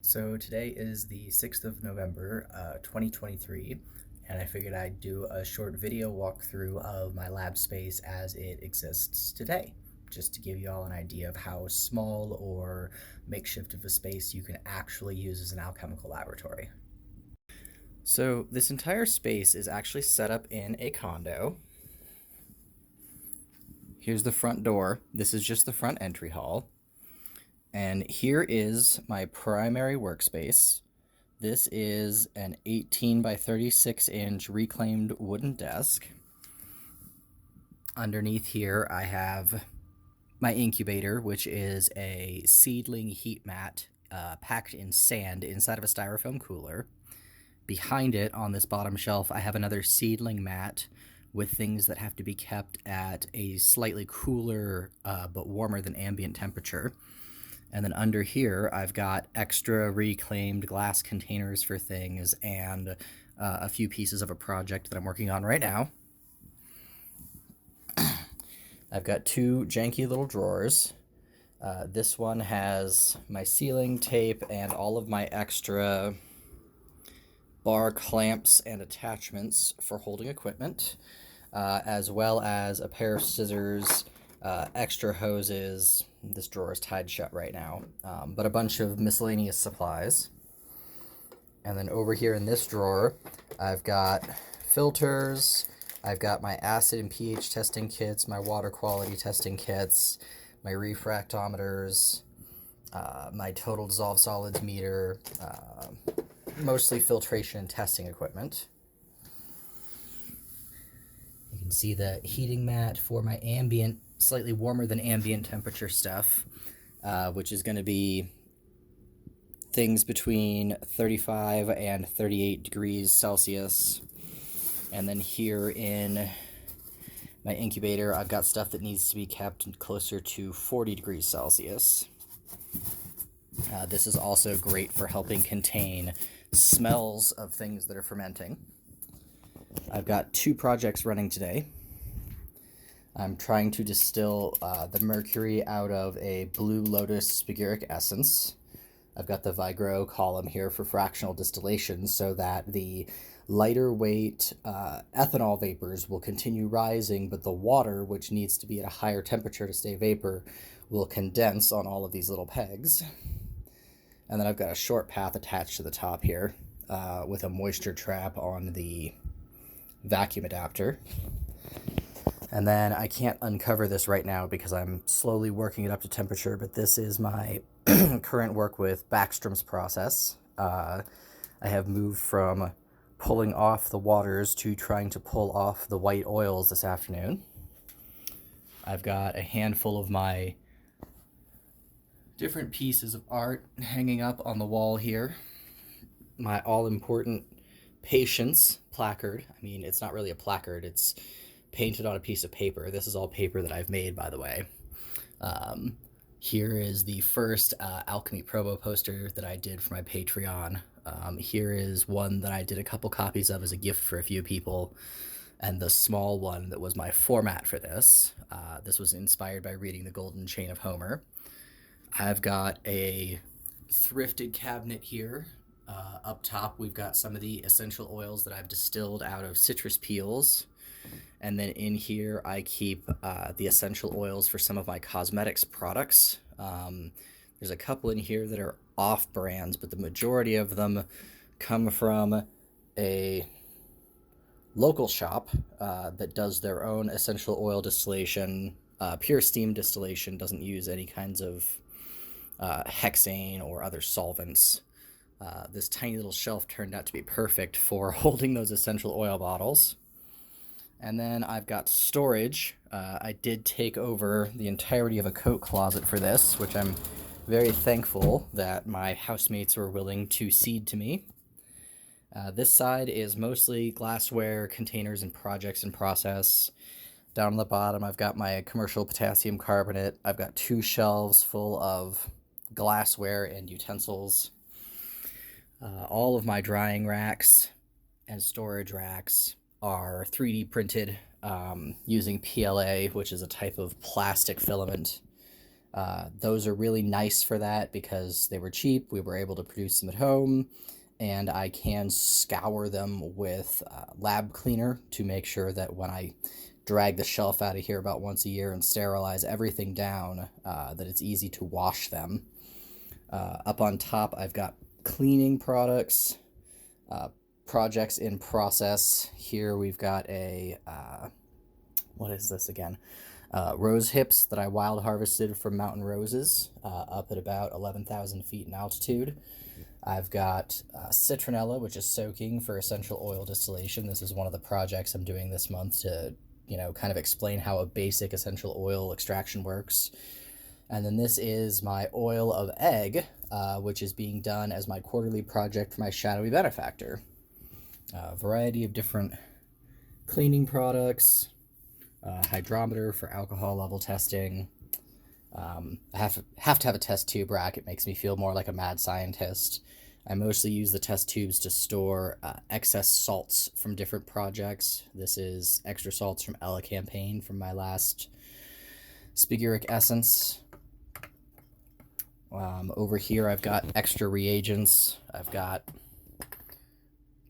So today is the 6th of November, 2023, and I figured I'd do a short video walkthrough of my lab space as it exists today, just to give you all an idea of how small or makeshift of a space you can actually use as an alchemical laboratory. So this entire space is actually set up in a condo. Here's the front door. This is just the front entry hall. And here is my primary workspace. This is an 18 by 36 inch reclaimed wooden desk. Underneath here, I have my incubator, which is a seedling heat mat packed in sand inside of a styrofoam cooler. Behind it, on this bottom shelf, I have another seedling mat with things that have to be kept at a slightly cooler but warmer than ambient temperature. And then under here, I've got extra reclaimed glass containers for things and a few pieces of a project that I'm working on right now. I've got two janky little drawers. This one has my sealing tape and all of my extra bar clamps and attachments for holding equipment, as well as a pair of scissors, extra hoses. This drawer is tied shut right now, but a bunch of miscellaneous supplies. And then over here in this drawer, I've got filters, I've got my acid and pH testing kits, my water quality testing kits, my refractometers, my total dissolved solids meter, mostly filtration and testing equipment. You can see the heating mat for my ambient, slightly warmer than ambient temperature stuff, which is going to be things between 35 and 38 degrees Celsius. And then here in my incubator, I've got stuff that needs to be kept closer to 40 degrees Celsius. This is also great for helping contain smells of things that are fermenting. I've got two projects running today. I'm trying to distill the mercury out of a Blue Lotus spagyric essence. I've got the Vigro column here for fractional distillation so that the lighter weight ethanol vapors will continue rising, but the water, which needs to be at a higher temperature to stay vapor, will condense on all of these little pegs. And then I've got a short path attached to the top here with a moisture trap on the vacuum adapter. And then I can't uncover this right now because I'm slowly working it up to temperature, but this is my current work with Backstrom's process. I have moved from pulling off the waters to trying to pull off the white oils this afternoon. I've got a handful of my different pieces of art hanging up on the wall here. My all-important patience placard. I mean, it's not really a placard, it's painted on a piece of paper. This is all paper that I've made, by the way. Here is the first Alchemy Promo poster that I did for my Patreon. Here is one that I did a couple copies of as a gift for a few people, and the small one that was my format for this. This was inspired by reading The Golden Chain of Homer. I've got a thrifted cabinet here. Up top, we've got some of the essential oils that I've distilled out of citrus peels. And then in here, I keep the essential oils for some of my cosmetics products. There's a couple in here that are off brands, but the majority of them come from a local shop that does their own essential oil distillation. Pure steam distillation, doesn't use any kinds of hexane or other solvents. This tiny little shelf turned out to be perfect for holding those essential oil bottles. And then I've got storage. I did take over the entirety of a coat closet for this, which I'm very thankful that my housemates were willing to cede to me. This side is mostly glassware, containers, and projects in process. Down on the bottom, I've got my commercial potassium carbonate. I've got two shelves full of glassware and utensils. All of my drying racks and storage racks are 3D printed using PLA, which is a type of plastic filament. Those are really nice for that because they were cheap. We were able to produce them at home, and I can scour them with lab cleaner to make sure that when I drag the shelf out of here about once a year and sterilize everything down, that it's easy to wash them. Up on top, I've got cleaning products, projects in process. Here we've got a, what is this again? Rose hips that I wild harvested from mountain roses up at about 11,000 feet in altitude. I've got citronella, which is soaking for essential oil distillation. This is one of the projects I'm doing this month to, kind of explain how a basic essential oil extraction works. And then this is my oil of egg, which is being done as my quarterly project for my shadowy benefactor. A variety of different cleaning products, hydrometer for alcohol level testing. I have to have a test tube rack. It makes me feel more like a mad scientist. I mostly use the test tubes to store excess salts from different projects. This is extra salts from Ella Campaign from my last Spiguric Essence. Over here I've got extra reagents. I've got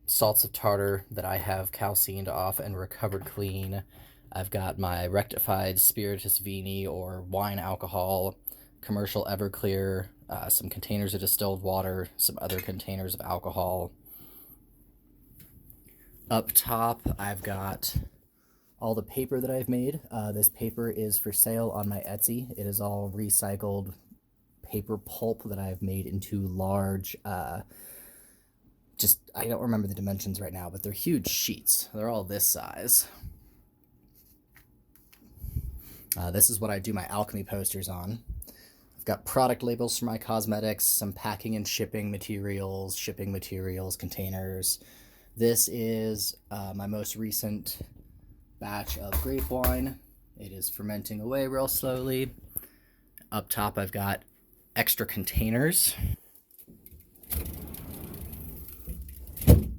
salts of tartar that I have calcined off and recovered clean. I've got my rectified spiritus vini or wine alcohol, commercial Everclear, some containers of distilled water, some other containers of alcohol. Up top, I've got all the paper that I've made. This paper is for sale on my Etsy. It is all recycled paper pulp that I've made into large, I don't remember the dimensions right now, but they're huge sheets. They're all this size. This is what I do my alchemy posters on. I've got product labels for my cosmetics, some packing and shipping materials, containers. This is my most recent batch of grape wine. It is fermenting away real slowly. Up top, I've got extra containers.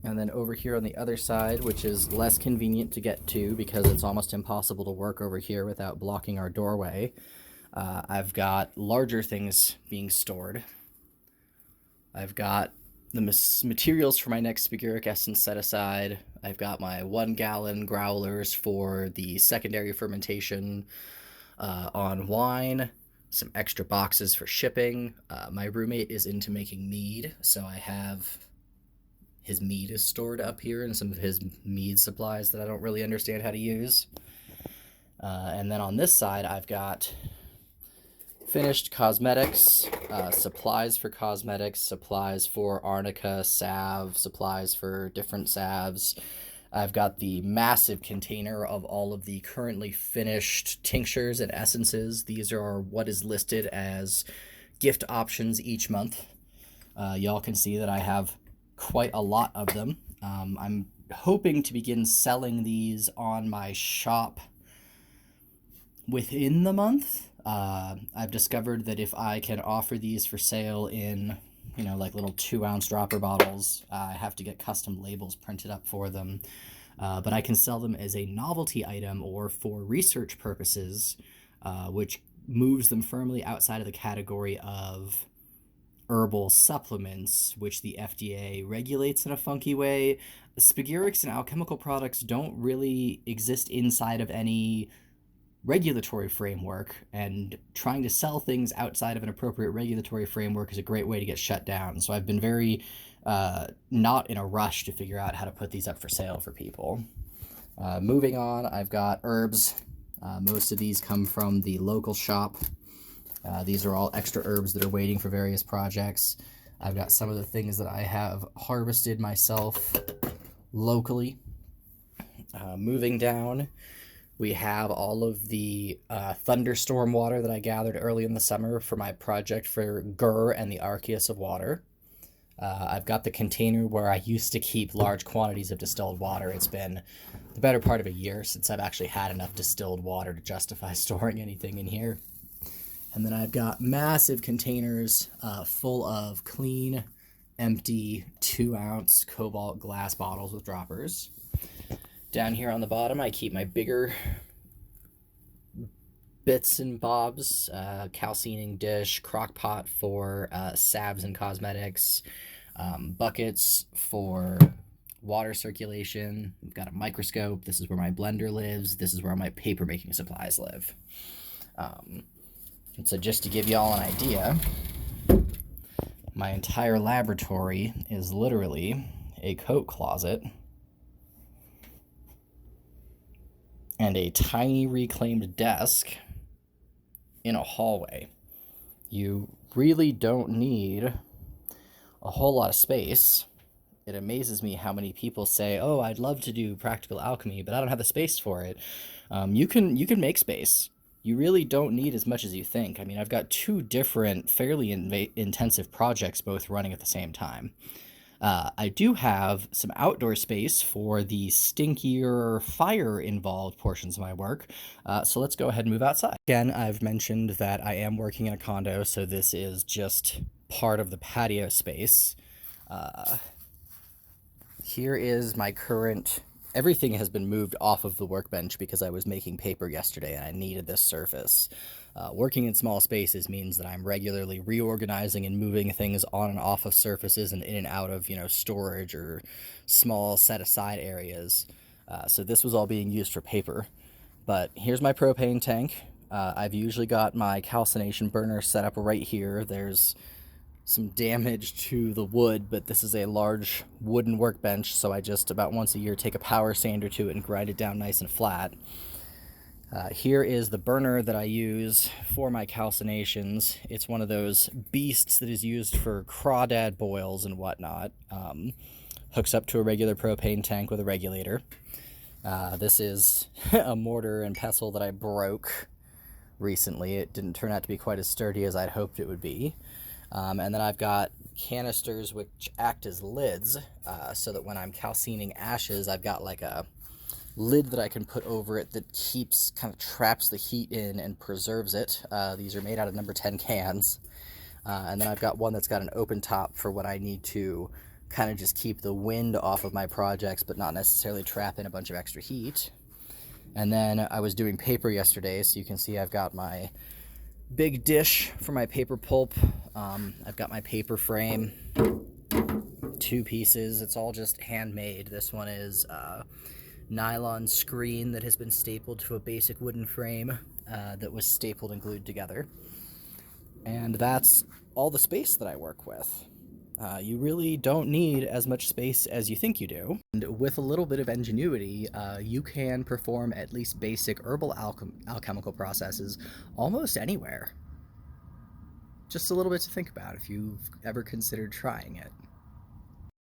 And then over here on the other side, which is less convenient to get to because it's almost impossible to work over here without blocking our doorway, I've got larger things being stored. I've got the materials for my next Spiguric Essence set aside. I've got my 1 gallon growlers for the secondary fermentation on wine, some extra boxes for shipping. My roommate is into making mead, so I have his mead is stored up here and some of his mead supplies that I don't really understand how to use. And then on this side, I've got finished cosmetics, supplies for cosmetics, supplies for arnica, salve, supplies for different salves. I've got the massive container of all of the currently finished tinctures and essences. These are what is listed as gift options each month. Y'all can see that I have quite a lot of them. I'm hoping to begin selling these on my shop within the month. I've discovered that if I can offer these for sale in, like little 2-ounce dropper bottles, I have to get custom labels printed up for them. But I can sell them as a novelty item or for research purposes, which moves them firmly outside of the category of herbal supplements, which the FDA regulates in a funky way. Spigurics and alchemical products don't really exist inside of any regulatory framework, and trying to sell things outside of an appropriate regulatory framework is a great way to get shut down. So I've been very not in a rush to figure out how to put these up for sale for people. Moving on, I've got herbs. Most of these come from the local shop. These are all extra herbs that are waiting for various projects. I've got some of the things that I have harvested myself locally. Moving down, we have all of the thunderstorm water that I gathered early in the summer for my project for Gur and the Arceus of Water. I've got the container where I used to keep large quantities of distilled water. It's been the better part of a year since I've actually had enough distilled water to justify storing anything in here. And then I've got massive containers full of clean, empty 2-ounce cobalt glass bottles with droppers. Down here on the bottom, I keep my bigger bits and bobs, calcining dish, crock pot for salves and cosmetics, buckets for water circulation. We've got a microscope. This is where my blender lives. This is where my paper making supplies live. And so just to give y'all an idea, my entire laboratory is literally a coat closet and a tiny reclaimed desk in a hallway. You really don't need a whole lot of space. It amazes me how many people say, "Oh, I'd love to do practical alchemy, but I don't have the space for it." You can make space. You really don't need as much as you think. I mean, I've got two different fairly intensive projects both running at the same time. I do have some outdoor space for the stinkier fire-involved portions of my work, so let's go ahead and move outside. Again, I've mentioned that I am working in a condo, so this is just part of the patio space. Here is my current... Everything has been moved off of the workbench because I was making paper yesterday and I needed this surface. Working in small spaces means that I'm regularly reorganizing and moving things on and off of surfaces and in and out of, storage or small set-aside areas. So this was all being used for paper. But here's my propane tank. I've usually got my calcination burner set up right here. There's some damage to the wood, but this is a large wooden workbench, so I just about once a year take a power sander to it and grind it down nice and flat. Here is the burner that I use for my calcinations. It's one of those beasts that is used for crawdad boils and whatnot. Hooks up to a regular propane tank with a regulator. This is a mortar and pestle that I broke recently. It didn't turn out to be quite as sturdy as I'd hoped it would be. And then I've got canisters which act as lids, so that when I'm calcining ashes, I've got like a lid that I can put over it that kind of traps the heat in and preserves it. These are made out of number 10 cans. And then I've got one that's got an open top for when I need to kind of just keep the wind off of my projects, but not necessarily trap in a bunch of extra heat. And then I was doing paper yesterday, so you can see I've got my big dish for my paper pulp. I've got my paper frame, 2 pieces. It's all just handmade. This one is nylon screen that has been stapled to a basic wooden frame that was stapled and glued together. And that's all the space that I work with. You really don't need as much space as you think you do. And with a little bit of ingenuity, you can perform at least basic herbal alchemical processes almost anywhere. Just a little bit to think about if you've ever considered trying it.